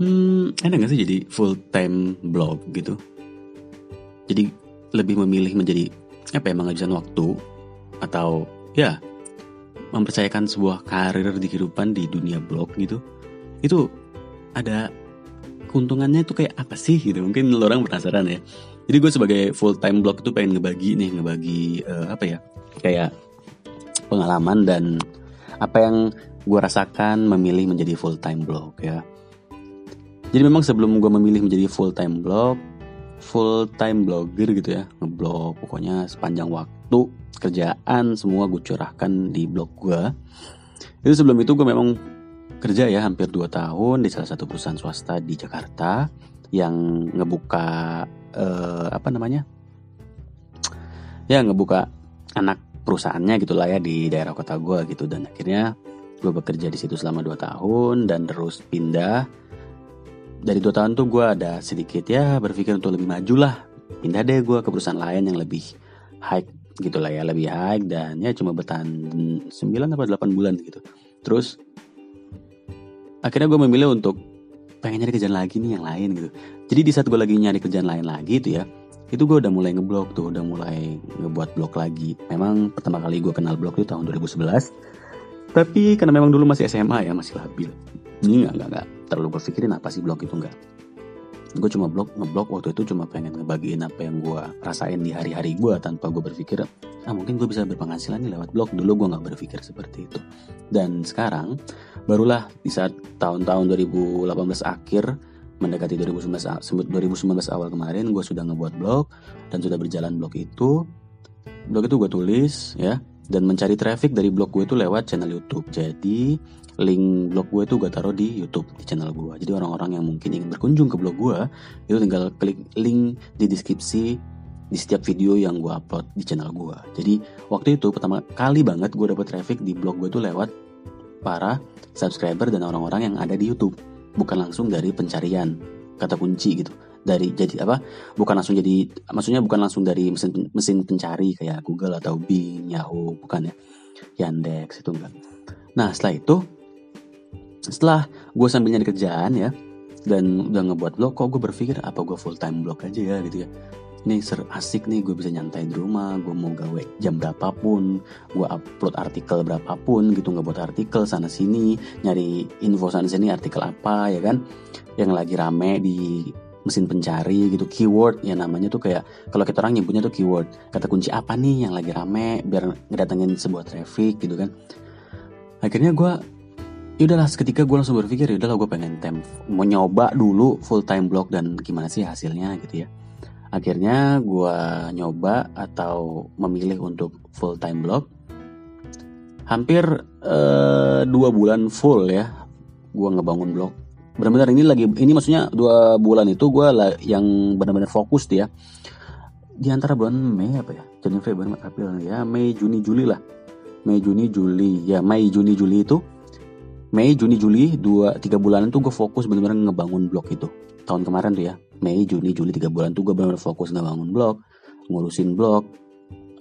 Enak gak sih jadi full time blog gitu? Jadi lebih memilih menjadi menghabiskan waktu atau ya mempercayakan sebuah karir di kehidupan di dunia blog gitu. Itu ada keuntungannya itu kayak apa sih gitu? Mungkin orang penasaran ya. Jadi gue sebagai full time blog itu pengen ngebagi kayak pengalaman dan apa yang gue rasakan memilih menjadi full time blog ya. Jadi memang sebelum gue memilih menjadi full time blogger gitu ya, ngeblog pokoknya sepanjang waktu, kerjaan semua gue curahkan di blog gue. Itu sebelum itu gue memang kerja ya hampir 2 tahun di salah satu perusahaan swasta di Jakarta yang ngebuka ngebuka anak perusahaannya gitulah ya di daerah kota gue gitu. Dan akhirnya gue bekerja di situ selama 2 tahun dan terus pindah. Dari 2 tahun tuh gue ada sedikit ya berpikir untuk lebih maju lah. Pindah deh gue ke perusahaan lain yang lebih high gitu lah ya, lebih high dan ya cuma bertahan 9 atau 8 bulan gitu. Terus akhirnya gue memilih untuk pengen nyari kerjaan lagi nih yang lain gitu. Jadi di saat gue lagi nyari kerjaan lain lagi itu ya, itu gue udah mulai ngeblog tuh, udah mulai ngebuat blog lagi. Memang pertama kali gue kenal blog itu tahun 2011. Tapi karena memang dulu masih SMA ya, masih labil. Ini enggak terlalu berpikirin apa sih blog itu, enggak. Gue cuma ngeblog waktu itu cuma pengen ngebagiin apa yang gue rasain di hari-hari gue tanpa gue berpikir mungkin gue bisa berpenghasilan nih lewat blog. Dulu gue gak berpikir seperti itu. Dan sekarang barulah di saat tahun-tahun 2018 akhir mendekati 2019 awal kemarin gue sudah ngebuat blog dan sudah berjalan blog itu. Blog itu gue tulis ya, dan mencari traffic dari blog gue itu lewat channel YouTube. Jadi link blog gue itu gue taruh di YouTube, di channel gue. Jadi orang-orang yang mungkin ingin berkunjung ke blog gue itu tinggal klik link di deskripsi di setiap video yang gue upload di channel gue. Jadi waktu itu pertama kali banget gue dapet traffic di blog gue itu lewat para subscriber dan orang-orang yang ada di YouTube, bukan langsung dari pencarian kata kunci gitu. Bukan langsung dari mesin pencari kayak Google atau Bing, Yahoo, bukan ya, Yandex itu enggak. Nah setelah gue sambil nyari kerjaan ya dan udah ngebuat blog, kok gue berpikir apa gue full time blog aja ya gitu ya. Ini asik nih, gue bisa nyantai di rumah, gue mau gawe jam berapapun, gue upload artikel berapapun gitu, ngebuat artikel sana sini, nyari info sana sini artikel apa ya kan, yang lagi rame di mesin pencari gitu, keyword ya namanya tuh, kayak kalau kita orang nyebutnya tuh keyword, kata kunci apa nih yang lagi rame biar ngedatengin sebuah traffic gitu kan. Akhirnya seketika gue langsung berpikir gue pengen mau nyoba dulu full time blog dan gimana sih hasilnya gitu ya. Akhirnya gue nyoba atau memilih untuk full time blog. Hampir 2 bulan full ya gue ngebangun blog. Benar-benar ini maksudnya 2 bulan itu gue yang benar-benar fokus dia. Di antara bulan Mei Januari, Februari, April ya, Mei, Juni, Juli lah. Mei, Juni, Juli itu 3 bulan itu gue fokus benar-benar ngebangun blog itu. Tahun kemarin tuh ya, Mei, Juni, Juli 3 bulan tuh gue benar-benar fokus ngebangun blog, ngurusin blog,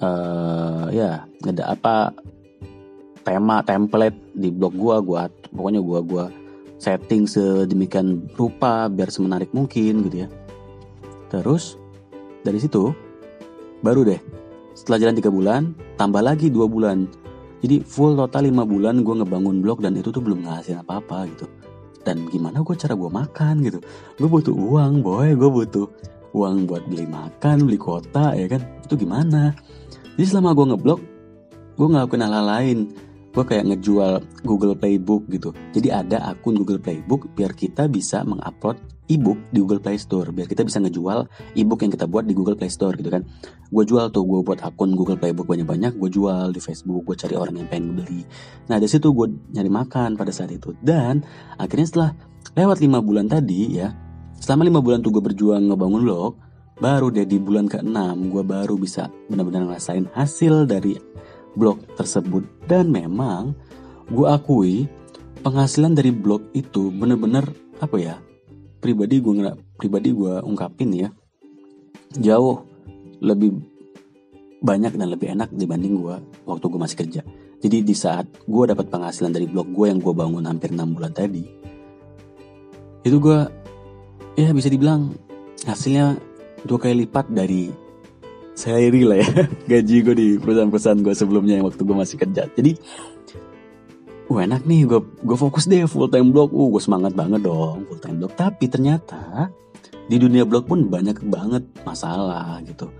ada apa tema, template di blog gue pokoknya gue setting sedemikian rupa biar semenarik mungkin gitu ya. Terus dari situ baru deh setelah jalan 3 bulan tambah lagi 2 bulan. Jadi full total 5 bulan gue ngebangun blog dan itu tuh belum ngasihin apa-apa gitu. Dan gimana cara gue makan gitu. Gue butuh uang boy, gue butuh uang buat beli makan, beli kuota ya kan. Itu gimana? Jadi selama gue ngeblog, gue ngelakuin hal-hal lain. Gue kayak ngejual Google Playbook gitu. Jadi ada akun Google Playbook biar kita bisa mengupload ebook di Google Play Store, biar kita bisa ngejual ebook yang kita buat di Google Play Store gitu kan. Gue jual tuh, gue buat akun Google Playbook banyak-banyak, gue jual di Facebook, gue cari orang yang pengen beli. Nah dari situ gue nyari makan pada saat itu. Dan akhirnya setelah lewat 5 bulan tadi ya, selama 5 bulan tuh gue berjuang ngebangun blog, baru deh di bulan ke-6 gue baru bisa benar-benar ngerasain hasil dari blog tersebut. Dan memang gue akui penghasilan dari blog itu benar-benar pribadi gue ungkapin ya, jauh lebih banyak dan lebih enak dibanding gue waktu gue masih kerja. Jadi di saat gue dapat penghasilan dari blog gue yang gue bangun hampir 6 bulan tadi, Itu gue ya bisa dibilang hasilnya 2 kali lipat dari salary lah ya, gaji gue di perusahaan-perusahaan gue sebelumnya yang waktu gue masih kerja. Jadi enak nih, gue fokus deh full time blog. Gue semangat banget dong full time blog. Tapi ternyata di dunia blog pun banyak banget masalah gitu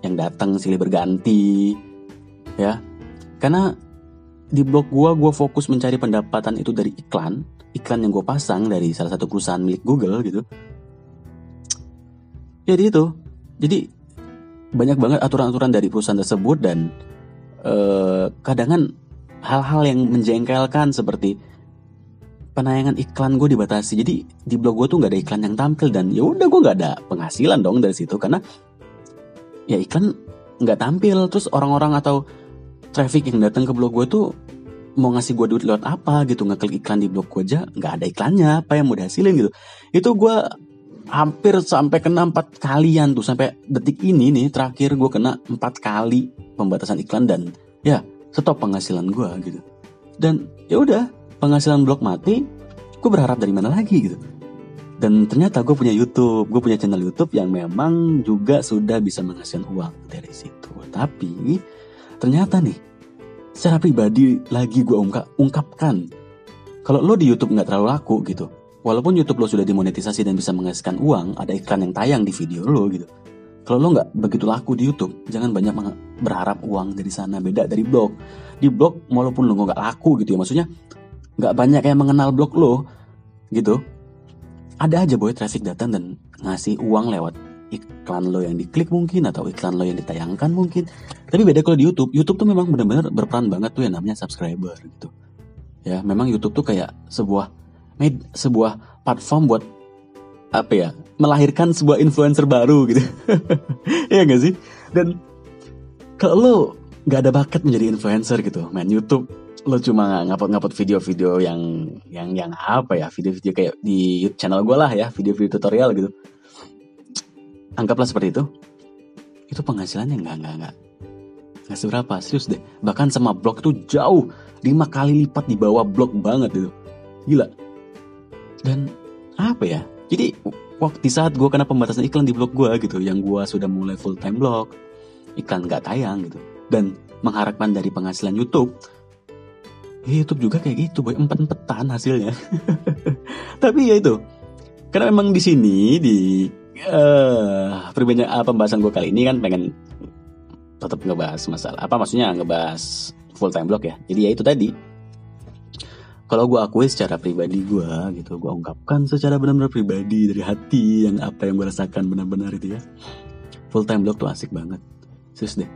yang datang silih berganti ya. Karena di blog gue fokus mencari pendapatan itu dari iklan yang gue pasang dari salah satu perusahaan milik Google gitu. Jadi banyak banget aturan-aturan dari perusahaan tersebut, dan kadang hal-hal yang menjengkelkan seperti penayangan iklan gue dibatasi. Jadi di blog gue tuh nggak ada iklan yang tampil, dan ya udah gue nggak ada penghasilan dong dari situ karena ya iklan nggak tampil. Terus orang-orang atau traffic yang datang ke blog gue tuh mau ngasih gue duit lewat apa gitu, ngeklik iklan di blog gue aja nggak ada iklannya, apa yang mau dihasilin gitu. Itu gue hampir sampai kena 4 kalian tuh, sampai detik ini nih terakhir gue kena 4 kali pembatasan iklan, dan ya stop penghasilan gue gitu. Dan ya udah, penghasilan blog mati, gue berharap dari mana lagi gitu. Dan ternyata gue punya YouTube, gue punya channel YouTube yang memang juga sudah bisa menghasilkan uang dari situ. Tapi ternyata nih, secara pribadi lagi gue ungkapkan, kalau lo di YouTube nggak terlalu laku gitu, walaupun YouTube lo sudah dimonetisasi dan bisa menghasilkan uang, ada iklan yang tayang di video lo gitu. Kalau lo nggak begitu laku di YouTube, jangan banyak berharap uang dari sana. Beda dari blog. Di blog, walaupun lo nggak laku gitu ya, maksudnya nggak banyak yang mengenal blog lo gitu, ada aja boy traffic datang dan ngasih uang lewat iklan lo yang diklik mungkin, atau iklan lo yang ditayangkan mungkin. Tapi beda kalau di YouTube. YouTube tuh memang benar-benar berperan banget tuh yang namanya subscriber gitu. Ya, memang YouTube tuh kayak sebuah platform buat apa ya, melahirkan sebuah influencer baru gitu. Iya gak sih? Dan kalau lo gak ada bakat menjadi influencer gitu, main YouTube, lo cuma ngupload video-video yang apa ya, video-video kayak di channel gue lah ya, video-video tutorial gitu, anggaplah seperti itu penghasilannya nggak seberapa, serius deh. Bahkan sama blog tuh jauh 5 kali lipat di bawah blog banget gitu, gila. Dan apa ya, jadi waktu saat gue kena pembatasan iklan di blog gue gitu, yang gue sudah mulai full time blog, iklan gak tayang gitu, dan mengharapkan dari penghasilan YouTube juga kayak gitu boy, empet-empetan hasilnya. Tapi ya itu, karena memang di sini di pembahasan gue kali ini kan pengen tetap ngebahas masalah apa, maksudnya ngebahas full time blog ya. Jadi ya itu tadi, kalau gue akui secara pribadi gue gitu, gue ungkapkan secara benar-benar pribadi dari hati yang apa yang gue rasakan benar-benar itu ya, full time blog tuh asik banget, serius deh.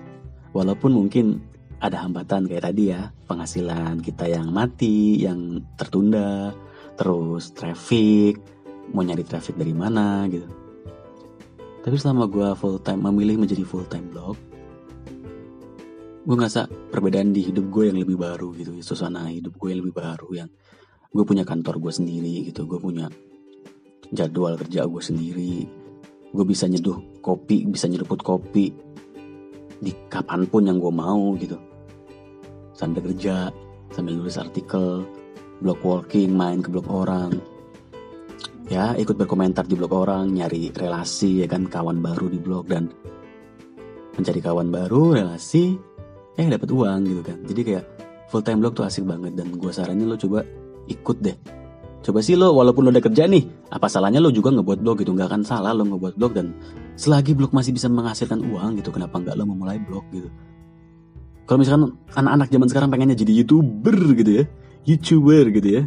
Walaupun mungkin ada hambatan kayak tadi ya, penghasilan kita yang mati, yang tertunda, terus traffic, mau nyari traffic dari mana gitu. Tapi selama gue memilih menjadi full time blog, gue ngerasa perbedaan di hidup gue yang lebih baru gitu, suasana hidup gue yang lebih baru, yang gue punya kantor gue sendiri gitu, gue punya jadwal kerja gue sendiri, gue bisa nyeduput kopi di kapanpun yang gue mau gitu, sambil kerja, sambil nulis artikel, blog walking, main ke blog orang, ya ikut berkomentar di blog orang, nyari relasi ya kan, kawan baru di blog, dan mencari kawan baru, relasi, dapat uang gitu kan. Jadi kayak full time blog tuh asik banget, dan gue saranin lo coba ikut deh. Coba sih lo, walaupun lo udah kerja nih, apa salahnya lo juga ngebuat blog gitu. Gak akan salah lo ngebuat blog, dan selagi blog masih bisa menghasilkan uang gitu, kenapa gak lo memulai blog gitu. Kalau misalkan anak-anak zaman sekarang pengennya jadi YouTuber gitu ya, YouTuber gitu ya,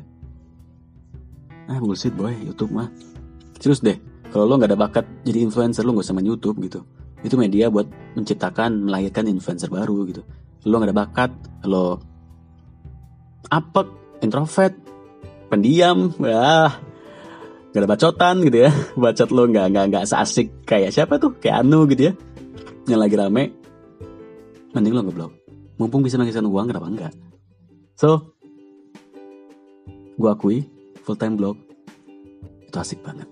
bullshit boy, YouTube mah. Serius deh, kalau lo gak ada bakat jadi influencer, lo gak usah main YouTube gitu. Itu media buat menciptakan, melahirkan influencer baru gitu. Lo gak ada bakat, lo apek, introvert, pendiam, gak ada bacotan gitu ya. Bacot lo gak seasik kayak siapa tuh, kayak Anu gitu ya, yang lagi rame. Mending lo ngeblog, mumpung bisa menghasilkan uang, kenapa enggak. So, gue akui full time blog itu asik banget.